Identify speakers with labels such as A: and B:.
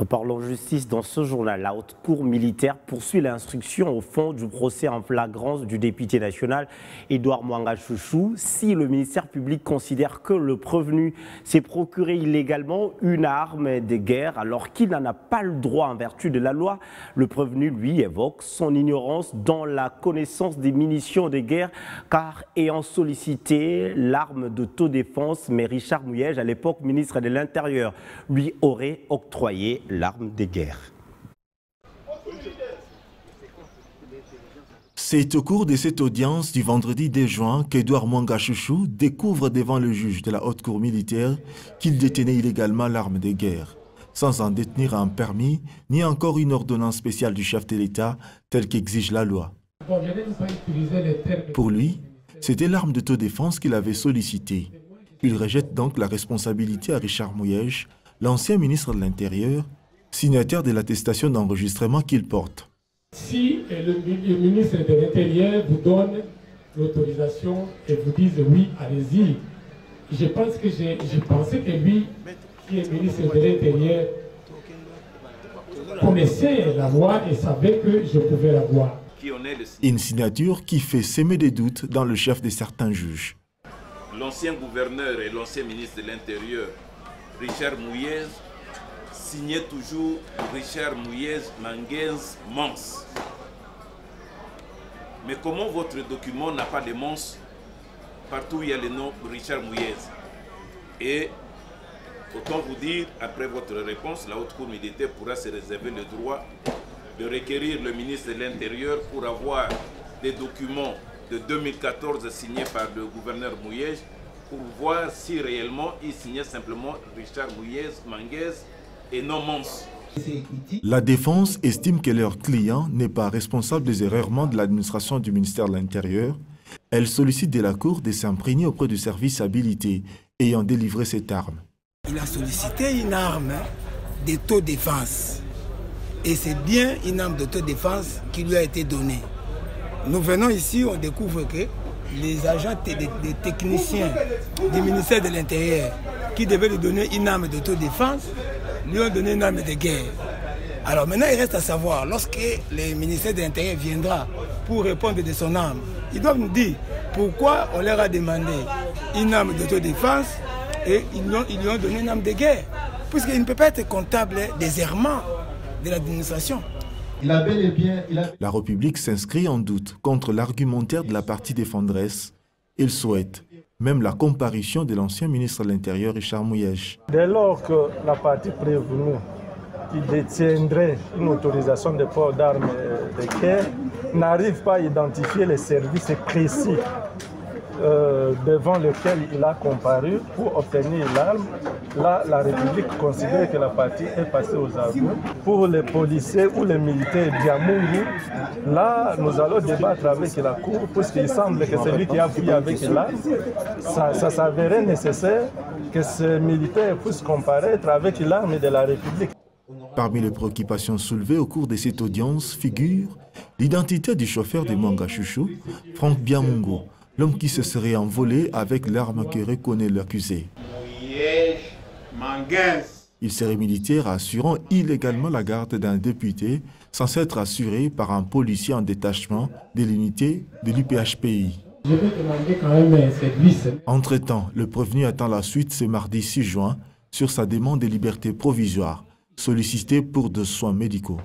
A: Reparlons justice dans ce journal. La haute cour militaire poursuit l'instruction au fond du procès en flagrance du député national Edouard Mwanga Chouchou. Si le ministère public considère que le prévenu s'est procuré illégalement une arme de guerre alors qu'il n'en a pas le droit en vertu de la loi, le prévenu lui évoque son ignorance dans la connaissance des munitions de guerre car ayant sollicité l'arme d'autodéfense, mais Richard Mouyej, à l'époque ministre de l'Intérieur, lui aurait octroyé l'arme de guerre.
B: C'est au cours de cette audience du vendredi 2 juin qu'Edouard Mwanga Chouchou découvre devant le juge de la haute cour militaire qu'il détenait illégalement l'arme de guerre, sans en détenir un permis ni encore une ordonnance spéciale du chef de l'État telle qu'exige la loi. Pour lui, c'était l'arme d'autodéfense qu'il avait sollicitée. Il rejette donc la responsabilité à Richard Mouyej, l'ancien ministre de l'Intérieur, signataire de l'attestation d'enregistrement qu'il porte.
C: Si le ministre de l'Intérieur vous donne l'autorisation et vous dise oui, allez-y, je pensais que lui, qui est ministre de l'Intérieur, connaissait la loi et savait que je pouvais l'avoir.
B: Une signature qui fait semer des doutes dans le chef de certains juges.
D: L'ancien gouverneur et l'ancien ministre de l'Intérieur, Richard Mouyej, signait toujours Richard Mouyej Manguez Mans. Mais comment votre document n'a pas de Mans partout où il y a le nom Richard Mouyej? Et autant vous dire, après votre réponse, la haute cour militaire pourra se réserver le droit de requérir le ministre de l'Intérieur pour avoir des documents de 2014 signés par le gouverneur Mouyej pour voir si réellement il signait simplement Richard Mouyej Manguez et non Mans.
B: La défense estime que leur client n'est pas responsable des errements de l'administration du ministère de l'Intérieur. Elle sollicite de la Cour de s'imprégner auprès du service habilité ayant délivré cette arme.
E: Il a sollicité une arme d'autodéfense. Et c'est bien une arme d'autodéfense qui lui a été donnée. Nous venons ici, on découvre que les agents, des techniciens du ministère de l'Intérieur qui devaient lui donner une arme d'autodéfense, lui ont donné une arme de guerre. Alors maintenant, il reste à savoir, lorsque le ministère de l'Intérieur viendra pour répondre de son arme, ils doivent nous dire pourquoi on leur a demandé une arme d'autodéfense et ils lui ont donné une arme de guerre. Puisqu'il ne peut pas être comptable des errements de l'administration.
B: La République s'inscrit en doute contre l'argumentaire de la partie défenderesse. Il souhaite même la comparution de l'ancien ministre de l'Intérieur, Richard Mouyej.
F: Dès lors que la partie prévenue qui détiendrait une autorisation de port d'armes de guerre n'arrive pas à identifier les services précis devant lesquels il a comparu pour obtenir l'arme, là, la République considère que la partie est passée aux aveux. Pour les policiers ou les militaires d'Yamungu, là, nous allons débattre avec la Cour, puisqu'il semble que celui qui a fui avec l'arme, ça s'avérait nécessaire que ce militaire puisse comparaître avec l'arme de la République.
B: Parmi les préoccupations soulevées au cours de cette audience figure l'identité du chauffeur de Mwanga Chouchou, Franck Biamungo, l'homme qui se serait envolé avec l'arme que reconnaît l'accusé. Il serait militaire assurant illégalement la garde d'un député censé être assuré par un policier en détachement de l'unité de l'UPHPI.
C: Je vais demander quand même un service.
B: Entre-temps, le prévenu attend la suite ce mardi 6 juin sur sa demande de liberté provisoire, sollicitée pour des soins médicaux.